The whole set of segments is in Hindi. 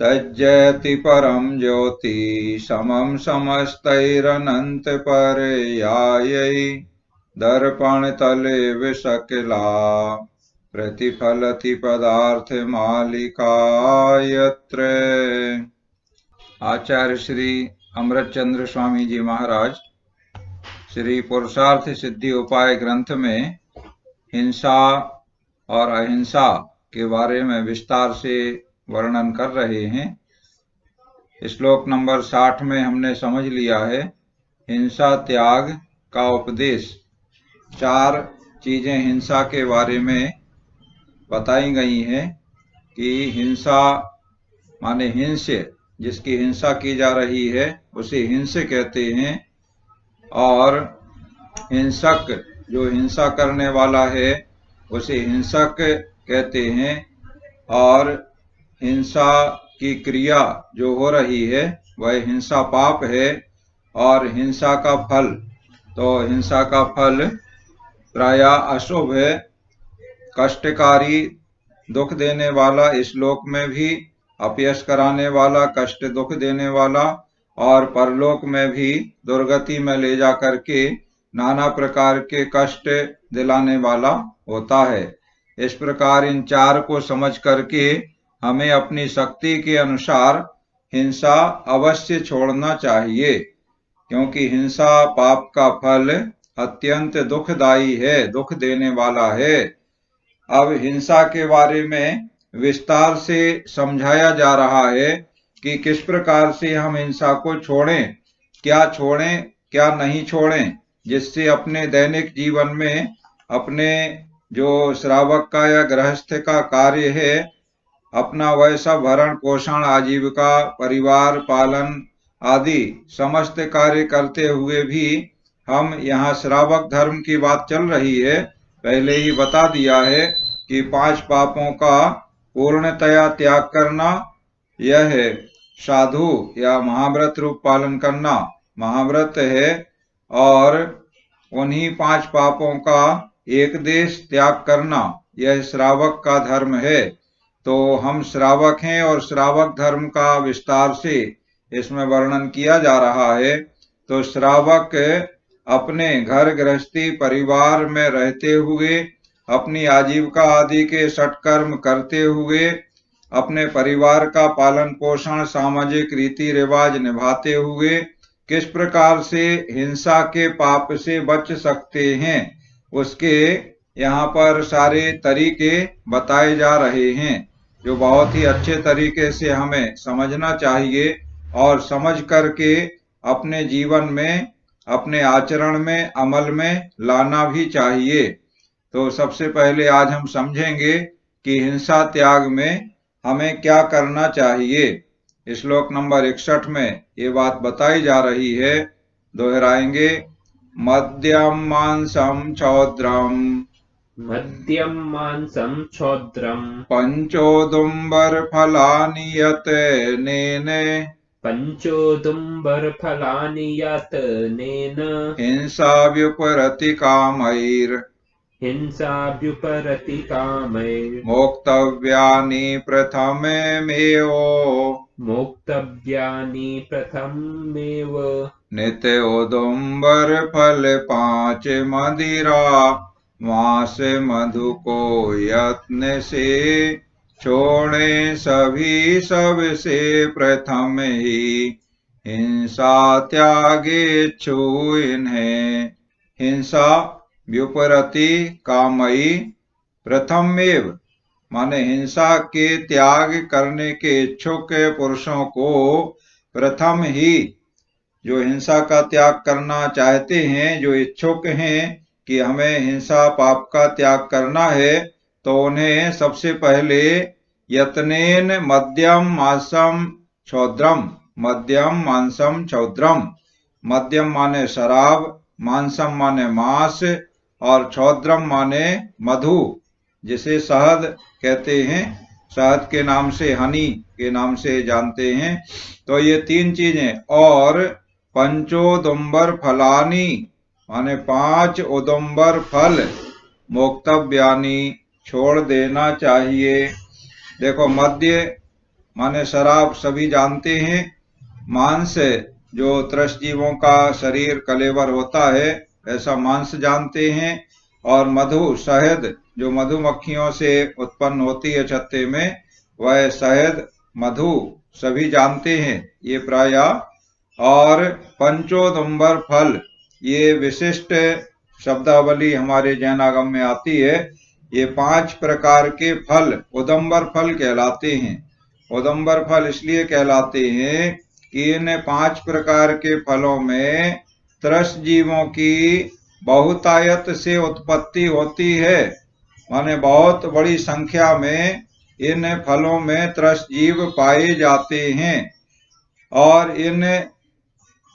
तज्जयति परम ज्योति समम समस्तैरनंत पर्यायै दर्पण तले विशकला प्रतिफलति पदार्थ मालिका यत्र। आचार्य श्री अमृतचंद्र स्वामी जी महाराज श्री पुरुषार्थ सिद्धि उपाय ग्रंथ में हिंसा और अहिंसा के बारे में विस्तार से वर्णन कर रहे हैं। श्लोक नंबर 60 में हमने समझ लिया है हिंसा त्याग का उपदेश। 4 चीजें हिंसा के बारे में बताई गई हैं कि हिंसा माने हिंस्य, जिसकी हिंसा की जा रही है उसे हिंस्य कहते हैं, और हिंसक जो हिंसा करने वाला है उसे हिंसक कहते हैं, और हिंसा की क्रिया जो हो रही है वह हिंसा पाप है। और हिंसा का फल, तो हिंसा का फल प्राय अशुभ है, कष्टकारी, दुख देने वाला, इस लोक में भी अपयश कराने वाला, कष्ट दुख देने वाला, और परलोक में भी दुर्गति में ले जा करके नाना प्रकार के कष्ट दिलाने वाला होता है। इस प्रकार इन 4 को समझ करके हमें अपनी शक्ति के अनुसार हिंसा अवश्य छोड़ना चाहिए, क्योंकि हिंसा पाप का फल अत्यंत दुखदायी है, दुख देने वाला है। अब हिंसा के बारे में विस्तार से समझाया जा रहा है कि किस प्रकार से हम हिंसा को छोड़ें, क्या नहीं छोड़ें, जिससे अपने दैनिक जीवन में अपने जो श्रावक का या गृहस्थ का कार्य है, अपना वैसा भरण पोषण, आजीविका, परिवार पालन आदि समस्त कार्य करते हुए भी हम यहाँ श्रावक धर्म की बात चल रही है, पहले ही बता दिया है कि 5 पापों का पूर्णतया त्याग करना, यह है साधु या महाव्रत रूप पालन करना महाव्रत है, और उन्हीं 5 पापों का एक देश त्याग करना यह श्रावक का धर्म है। तो हम श्रावक हैं और श्रावक धर्म का विस्तार से इसमें वर्णन किया जा रहा है। तो श्रावक अपने घर गृहस्थी परिवार में रहते हुए, अपनी आजीविका आदि के सत्कर्म करते हुए, अपने परिवार का पालन पोषण, सामाजिक रीति रिवाज निभाते हुए किस प्रकार से हिंसा के पाप से बच सकते हैं, उसके यहाँ पर सारे तरीके बताए जा रहे हैं, जो बहुत ही अच्छे तरीके से हमें समझना चाहिए और समझ करके अपने जीवन में, अपने आचरण में, अमल में लाना भी चाहिए। तो सबसे पहले आज हम समझेंगे कि हिंसा त्याग में हमें क्या करना चाहिए। श्लोक नंबर 61 में ये बात बताई जा रही है, दोहराएंगे। मद्यम मांसम चौद्रम पंचोदुम्बर फलानि यतनेन हिंसा व्युपरति कामैर् मोक्तव्यानि प्रथमेव नित्योदुम्बर फल 5 मदिरा मास मधु को यत्न से छोड़े सभी सबसे प्रथम ही हिंसा त्यागे छु इन्हें। हिंसा व्युपरति कामयी प्रथमेव माने हिंसा के त्याग करने के इच्छुक पुरुषों को प्रथम ही, जो हिंसा का त्याग करना चाहते हैं, जो इच्छुक हैं कि हमें हिंसा पाप का त्याग करना है, तो उन्हें सबसे पहले यत्नेन मध्यम मांसम चौद्रम, मध्यम मांसम चौद्रम, मध्यम माने शराब, मांसम माने मांस, और चौद्रम माने मधु, जिसे शहद कहते हैं, शहद के नाम से, हनी के नाम से जानते हैं। तो ये 3 चीजें, और पंचोदुम्बर फलानी माने 5 उदुम्बर फल, मोक्तव्यानी छोड़ देना चाहिए। देखो माने शराब सभी जानते हैं, मांस जो त्रस्त-जीवों का शरीर कलेवर होता है ऐसा मांस जानते हैं, और मधु शहद जो मधुमक्खियों से उत्पन्न होती है छत्ते में, वह शहद मधु सभी जानते हैं, ये प्रायः। और पंचोदंबर फल, ये विशिष्ट शब्दावली हमारे जैनागम में आती है। ये 5 प्रकार के फल उदंबर फल कहलाते हैं। उदंबर फल इसलिए कहलाते हैं कि इन 5 प्रकार के फलों में त्रस्त जीवों की बहुतायत से उत्पत्ति होती है, माने बहुत बड़ी संख्या में इन फलों में त्रस्त जीव पाए जाते हैं। और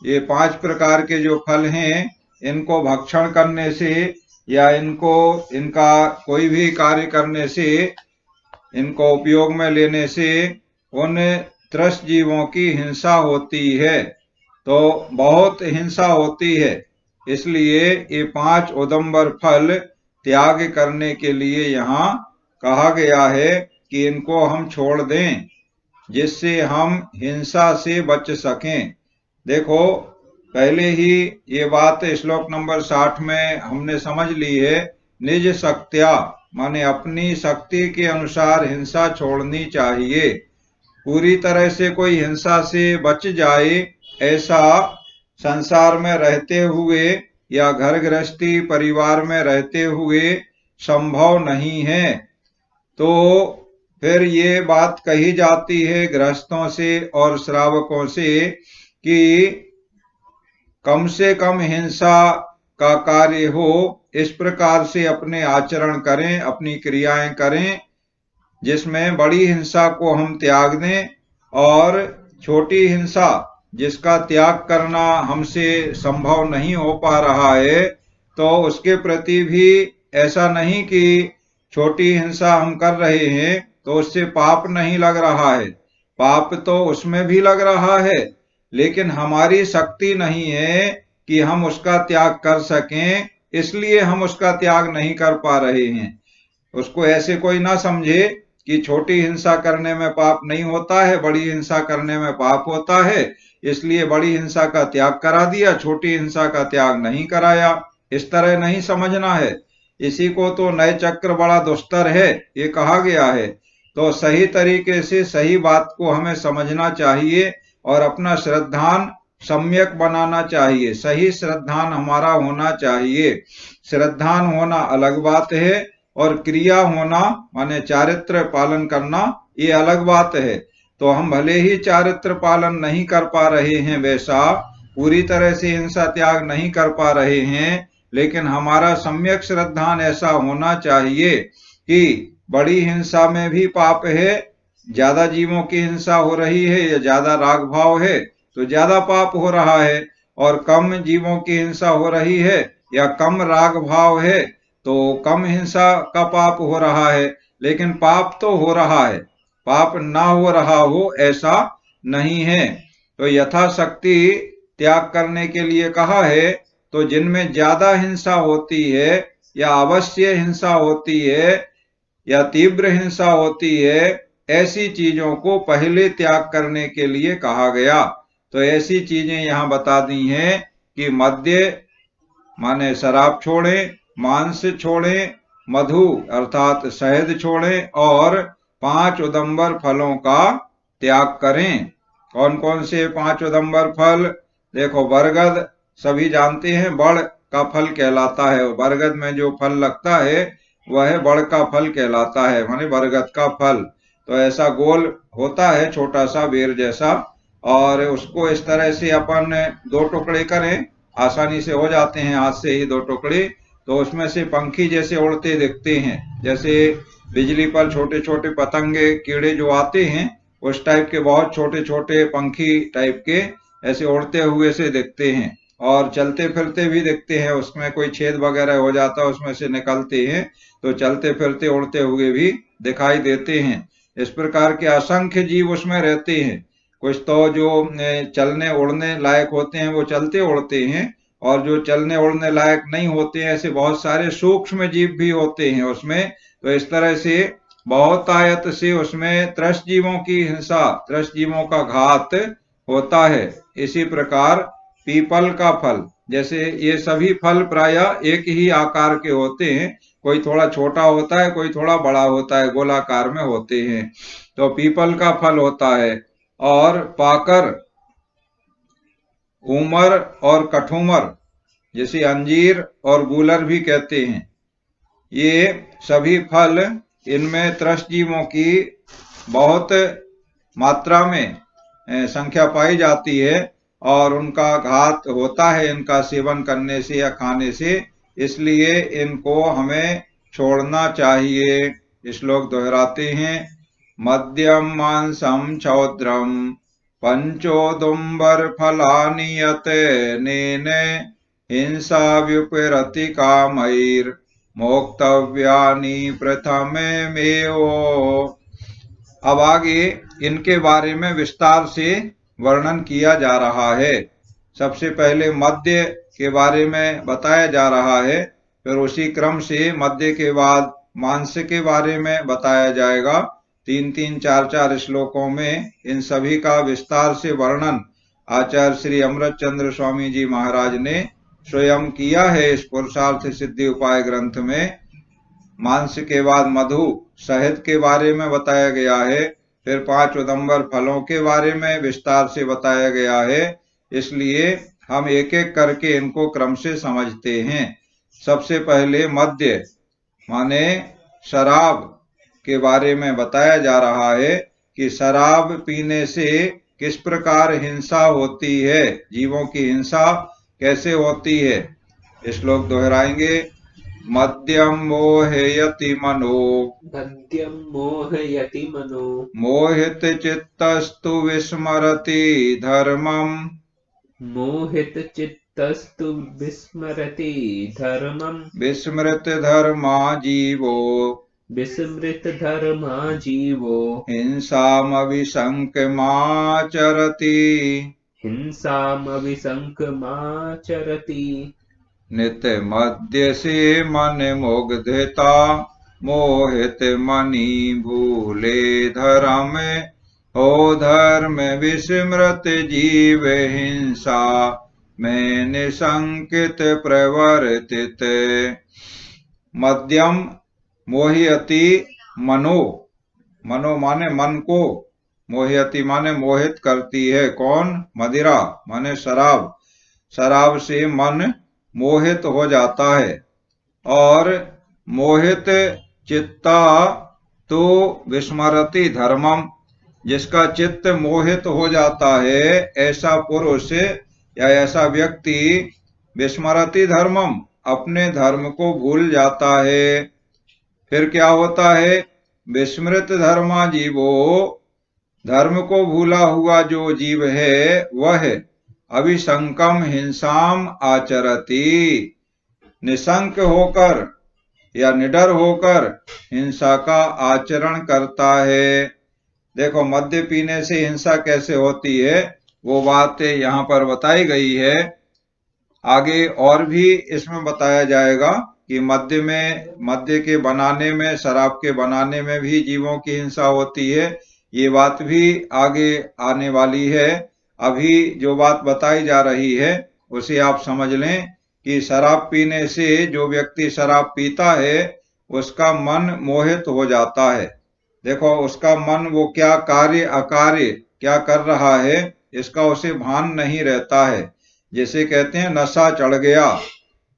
ये 5 प्रकार के जो फल हैं, इनको भक्षण करने से या इनका कोई भी कार्य करने से, इनको उपयोग में लेने से उन त्रस्त जीवों की हिंसा होती है, तो बहुत हिंसा होती है। इसलिए ये 5 उदंबर फल त्याग करने के लिए यहाँ कहा गया है कि इनको हम छोड़ दें, जिससे हम हिंसा से बच सकें। देखो, पहले ही ये बात श्लोक नंबर 60 में हमने समझ ली है। निज शक्त्या, माने अपनी शक्ति के अनुसार हिंसा छोड़नी चाहिए। पूरी तरह से कोई हिंसा से बच जाए ऐसा संसार में रहते हुए या घर गृहस्थी परिवार में रहते हुए संभव नहीं है। तो फिर ये बात कही जाती है गृहस्थों से और श्रावकों से कि कम से कम हिंसा का कार्य हो, इस प्रकार से अपने आचरण करें, अपनी क्रियाएं करें, जिसमें बड़ी हिंसा को हम त्याग दें, और छोटी हिंसा जिसका त्याग करना हमसे संभव नहीं हो पा रहा है, तो उसके प्रति भी ऐसा नहीं कि छोटी हिंसा हम कर रहे हैं तो उससे पाप नहीं लग रहा है, पाप तो उसमें भी लग रहा है, लेकिन हमारी शक्ति नहीं है कि हम उसका त्याग कर सकें, इसलिए हम उसका त्याग नहीं कर पा रहे हैं। उसको ऐसे कोई ना समझे कि छोटी हिंसा करने में पाप नहीं होता है, बड़ी हिंसा करने में पाप होता है, इसलिए बड़ी हिंसा का त्याग करा दिया, छोटी हिंसा का त्याग नहीं कराया। इस तरह नहीं समझना है। इसी को तो नए चक्र बड़ा दुस्तर है ये कहा गया है। तो सही तरीके से सही बात को हमें समझना चाहिए और अपना श्रद्धान सम्यक बनाना चाहिए। सही श्रद्धान हमारा होना चाहिए। श्रद्धान होना अलग बात है और क्रिया होना माने चारित्र पालन करना ये अलग बात है। तो हम भले ही चारित्र पालन नहीं कर पा रहे हैं, वैसा पूरी तरह से हिंसा त्याग नहीं कर पा रहे हैं, लेकिन हमारा सम्यक श्रद्धान ऐसा होना चाहिए कि बड़ी हिंसा में भी पाप है, ज्यादा जीवों की हिंसा हो रही है या ज्यादा राग भाव है तो ज्यादा पाप हो रहा है, और कम जीवों की हिंसा हो रही है या कम राग भाव है तो कम हिंसा का पाप हो रहा है, लेकिन पाप तो हो रहा है, पाप ना हो रहा हो ऐसा नहीं है। तो यथाशक्ति त्याग करने के लिए कहा है। तो जिनमें ज्यादा हिंसा होती है या अवश्य हिंसा होती है या तीव्र हिंसा होती है, ऐसी चीजों को पहले त्याग करने के लिए कहा गया। तो ऐसी चीजें यहाँ बता दी हैं कि मद्य माने शराब छोड़ें, मांस छोड़ें, मधु अर्थात शहद छोड़ें और 5 उदंबर फलों का त्याग करें। कौन कौन से 5 उदंबर फल? देखो, बरगद सभी जानते हैं बड़ का फल कहलाता है। बरगद में जो फल लगता है वह बड़ का फल कहलाता है, माने बरगद का फल। तो ऐसा गोल होता है छोटा सा बेर जैसा, और उसको इस तरह से अपन 2 टुकड़े करें, आसानी से हो जाते हैं हाथ से ही 2 टुकड़े। तो उसमें से पंखी जैसे उड़ते दिखते हैं, जैसे बिजली पर छोटे छोटे पतंगे कीड़े जो आते हैं उस टाइप के बहुत छोटे छोटे पंखी टाइप के ऐसे उड़ते हुए से दिखते हैं, और चलते फिरते भी दिखते हैं। उसमें कोई छेद वगैरह हो जाता है उसमें से निकलते हैं, तो चलते फिरते उड़ते हुए भी दिखाई देते हैं। इस प्रकार के असंख्य जीव उसमें रहते हैं। कुछ तो जो चलने उड़ने लायक होते हैं वो चलते उड़ते हैं, और जो चलने उड़ने लायक नहीं होते हैं ऐसे बहुत सारे सूक्ष्म जीव भी होते हैं उसमें। तो इस तरह से बहुतायत से उसमें त्रस्त जीवों की हिंसा, त्रस्त जीवों का घात होता है। इसी प्रकार पीपल का फल, जैसे ये सभी फल प्रायः एक ही आकार के होते हैं, कोई थोड़ा छोटा होता है, कोई थोड़ा बड़ा होता है, गोलाकार में होते हैं। तो पीपल का फल होता है। और पाकर, उमर और कठुमर, जैसे अंजीर और गूलर भी कहते हैं, ये सभी फल, इनमें त्रस्त जीवों की बहुत मात्रा में संख्या पाई जाती है और उनका घात होता है इनका सेवन करने से या खाने से, इसलिए इनको हमें छोड़ना चाहिए। श्लोक दोहराते हैं। मद्यम मांसम क्षौद्रम पंचोदुम्बर फलानि यत नेने हिंसा व्युपरति कामैर मोक्तव्यानि प्रथमेमेव। अब आगे इनके बारे में विस्तार से वर्णन किया जा रहा है। सबसे पहले मद्य के बारे में बताया जा रहा है, फिर उसी क्रम से मद्य के बाद मांस के बारे में बताया जाएगा। 3-3, 4-4 श्लोकों में इन सभी का विस्तार से वर्णन आचार्य श्री अमृत चंद्र स्वामी जी महाराज ने स्वयं किया है इस पुरुषार्थ सिद्धि उपाय ग्रंथ में। मांस के बाद मधु, शहद के बारे में बताया गया है, फिर 5 उदंबर फलों के बारे में विस्तार से बताया गया है। इसलिए हम एक एक करके इनको क्रम से समझते हैं। सबसे पहले मद्य माने शराब के बारे में बताया जा रहा है कि शराब पीने से किस प्रकार हिंसा होती है, जीवों की हिंसा कैसे होती है। श्लोक दोहराएंगे। मद्यम मोहयति मनो, मद्यं मोहयति मनो, मोहित चित्तस्तु विस्मरति धर्मम्, मोहित चित्तस्तु विस्मरति धर्मम्, विस्मृत धर्मा जीवो, विस्मृत धर्मा जीवो, हिंसामविसंकमाचरति, हिंसामविसंकमाचरति। नित्य मद्य से मन मुग्धता, मोहित मनि भूले धर्म, हो धर्म विस्मृत जीव हिंसा में निशंकित प्रवर्तित। मद्यम मोहयति मनो, मनो माने मन को, मोहयति माने मोहित करती है। कौन? मदिरा माने शराब, शराब से मन मोहित हो जाता है। और मोहित चित्ता तो विस्मरति धर्मम, जिसका चित्त मोहित हो जाता है ऐसा पुरुष या ऐसा व्यक्ति विस्मरति धर्मम, अपने धर्म को भूल जाता है। फिर क्या होता है? विस्मृत धर्मा जीवो, धर्म को भूला हुआ जो जीव है वह अभिसंकम हिंसाम आचरति, निशंक होकर या निडर होकर हिंसा का आचरण करता है। देखो मद्य पीने से हिंसा कैसे होती है वो बात यहाँ पर बताई गई है। आगे और भी इसमें बताया जाएगा कि मद्य के बनाने में, शराब के बनाने में भी जीवों की हिंसा होती है। ये बात भी आगे आने वाली है। अभी जो बात बताई जा रही है उसे आप समझ लें कि शराब पीने से जो व्यक्ति शराब पीता है उसका मन मोहित हो जाता है। देखो उसका मन वो क्या कार्य अकार्य क्या कर रहा है इसका उसे भान नहीं रहता है। जैसे कहते हैं नशा चढ़ गया,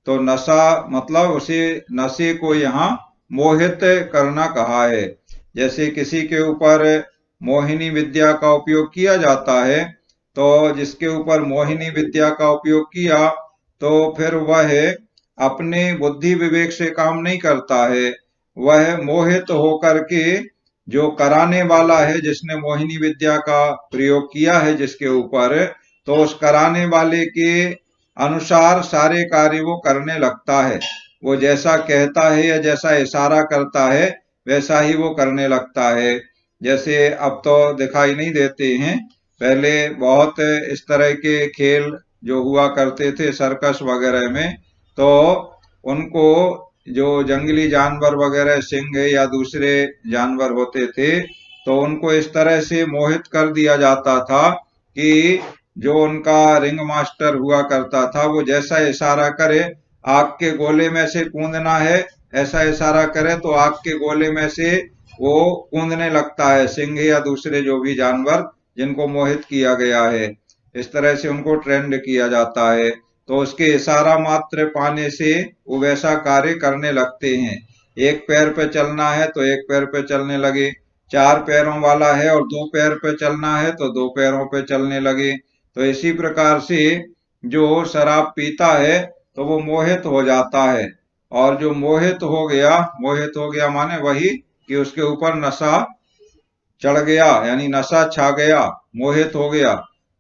तो नशा मतलब उसे नशे को यहाँ मोहित करना कहा है। जैसे किसी के ऊपर मोहिनी विद्या का उपयोग किया जाता है, तो जिसके ऊपर मोहिनी विद्या का उपयोग किया तो फिर वह अपने बुद्धि विवेक से काम नहीं करता है, वह मोहित होकर के जो कराने वाला है, जिसने मोहिनी विद्या का प्रयोग किया है जिसके ऊपर, तो उस कराने वाले के अनुसार सारे कार्य वो करने लगता है। वो जैसा कहता है या जैसा इशारा करता है वैसा ही वो करने लगता है। जैसे अब तो दिखाई नहीं देते हैं, पहले बहुत इस तरह के खेल जो हुआ करते थे सर्कस वगैरह में, तो उनको जो जंगली जानवर वगैरह सिंह या दूसरे जानवर होते थे, तो उनको इस तरह से मोहित कर दिया जाता था कि जो उनका रिंग मास्टर हुआ करता था, वो जैसा इशारा करे, आग के गोले में से कूदना है, ऐसा इशारा करे तो आग के गोले में से वो कूदने लगता है, सिंह या दूसरे जो भी जानवर जिनको मोहित किया गया है। इस तरह से उनको ट्रेंड किया जाता है, तो उसके इशारा मात्र पाने से वो वैसा कार्य करने लगते हैं। एक पैर पे चलना है तो एक पैर पे चलने लगे, 4 पैरों वाला है और 2 पैर पे चलना है तो 2 पैरों पे चलने लगे। तो इसी प्रकार से जो शराब पीता है तो वो मोहित हो जाता है, और जो मोहित हो गया माने वही कि उसके ऊपर नशा चढ़ गया, यानी नशा छा गया, मोहित हो गया।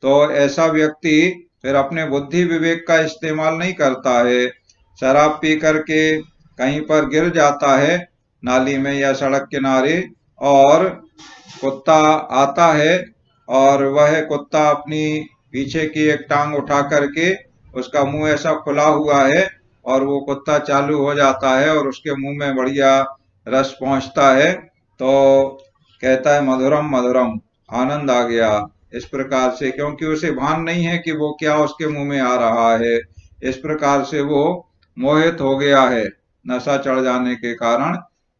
तो ऐसा व्यक्ति फिर अपने बुद्धि विवेक का इस्तेमाल नहीं करता है, शराब पी करके कहीं पर गिर जाता है नाली में या सड़क किनारे, और कुत्ता आता है और वह कुत्ता अपनी पीछे की एक टांग उठा करके, उसका मुंह ऐसा खुला हुआ है और वो कुत्ता चालू हो जाता है और उसके मुंह में बढ़िया रस पहुंचता है, तो कहता है मधुरम मधुरम, आनंद आ गया। इस प्रकार से, क्योंकि उसे भान नहीं है कि वो क्या उसके मुंह में आ रहा है, इस प्रकार से वो मोहित हो गया है नशा चढ़ जाने के कारण।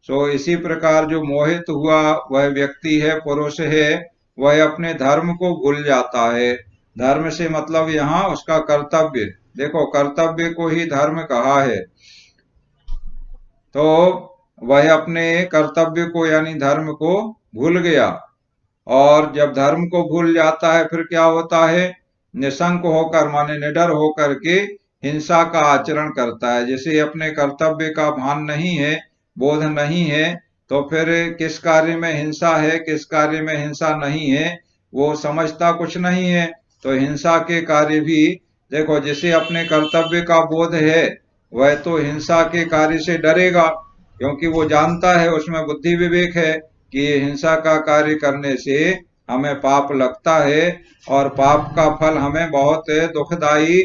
सो इसी प्रकार जो मोहित हुआ वह व्यक्ति है, पुरुष है, वह अपने धर्म को भूल जाता है। धर्म से मतलब यहाँ उसका कर्तव्य, देखो कर्तव्य को ही धर्म कहा है। तो वह अपने कर्तव्य को यानी धर्म को भूल गया, और जब धर्म को भूल जाता है फिर क्या होता है, निशंक होकर माने निडर होकर के हिंसा का आचरण करता है। जिसे अपने कर्तव्य का भान नहीं है, बोध नहीं है, तो फिर किस कार्य में हिंसा है, किस कार्य में हिंसा नहीं है, वो समझता कुछ नहीं है। तो हिंसा के कार्य भी देखो, जिसे अपने कर्तव्य का बोध है वह तो हिंसा के कार्य से डरेगा, क्योंकि वो जानता है, उसमें बुद्धि विवेक है कि ये हिंसा का कार्य करने से हमें पाप लगता है और पाप का फल हमें बहुत दुखदाई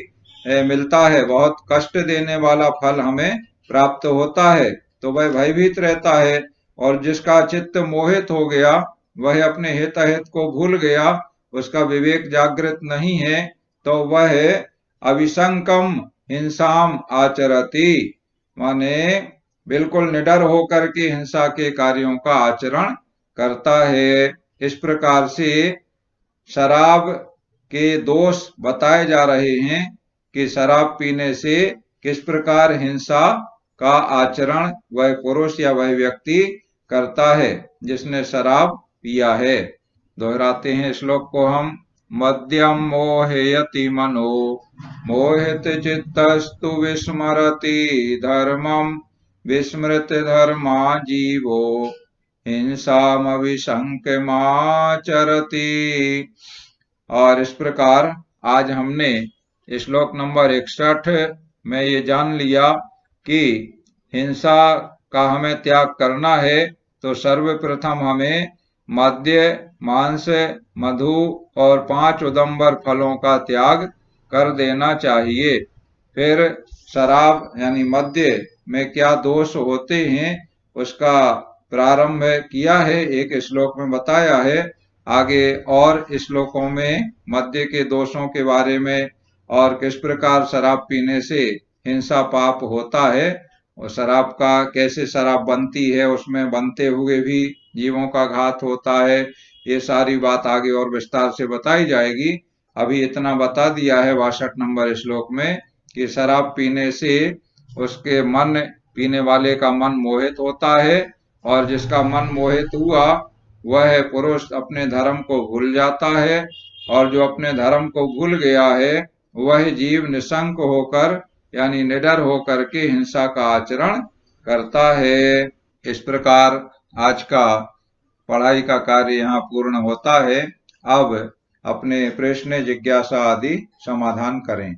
मिलता है, बहुत कष्ट देने वाला फल हमें प्राप्त होता है। तो वह भयभीत रहता है, और जिसका चित्त मोहित हो गया वह अपने हित अहित को भूल गया, उसका विवेक जागृत नहीं है, तो वह अविसंकम हिंसाम आचरति, माने बिल्कुल निडर होकर के हिंसा के कार्यों का आचरण करता है। इस प्रकार से शराब के दोष बताए जा रहे हैं कि शराब पीने से किस प्रकार हिंसा का आचरण वह पुरुष या वह व्यक्ति करता है जिसने शराब पिया है। दोहराते हैं श्लोक को हम। मद्यम मोहयति मनो मोहित चित्तस्तु विस्मरति धर्मम विस्मृत धर्मा जीवो हिंसामविशंकमाचरति। और इस प्रकार आज हमने श्लोक नंबर 61 में ये जान लिया कि हिंसा का हमें त्याग करना है, तो सर्वप्रथम हमें मद्य, मांस, मधु और 5 उदंबर फलों का त्याग कर देना चाहिए। फिर शराब यानी मद्य में क्या दोष होते हैं उसका प्रारंभ किया है, एक श्लोक में बताया है। आगे और श्लोकों में मद्य के दोषों के बारे में और किस प्रकार शराब पीने से हिंसा पाप होता है, और शराब का कैसे शराब बनती है, उसमें बनते हुए भी जीवों का घात होता है, ये सारी बात आगे और विस्तार से बताई जाएगी। अभी इतना बता दिया है 62 नंबर श्लोक में कि शराब पीने से उसके मन, पीने वाले का मन मोहित होता है, और जिसका मन मोहित हुआ वह पुरुष अपने धर्म को भूल जाता है, और जो अपने धर्म को भूल गया है वह जीव निशंक होकर यानी निडर होकर के हिंसा का आचरण करता है। इस प्रकार आज का पढ़ाई का कार्य यहाँ पूर्ण होता है। अब अपने प्रश्न जिज्ञासा आदि समाधान करें।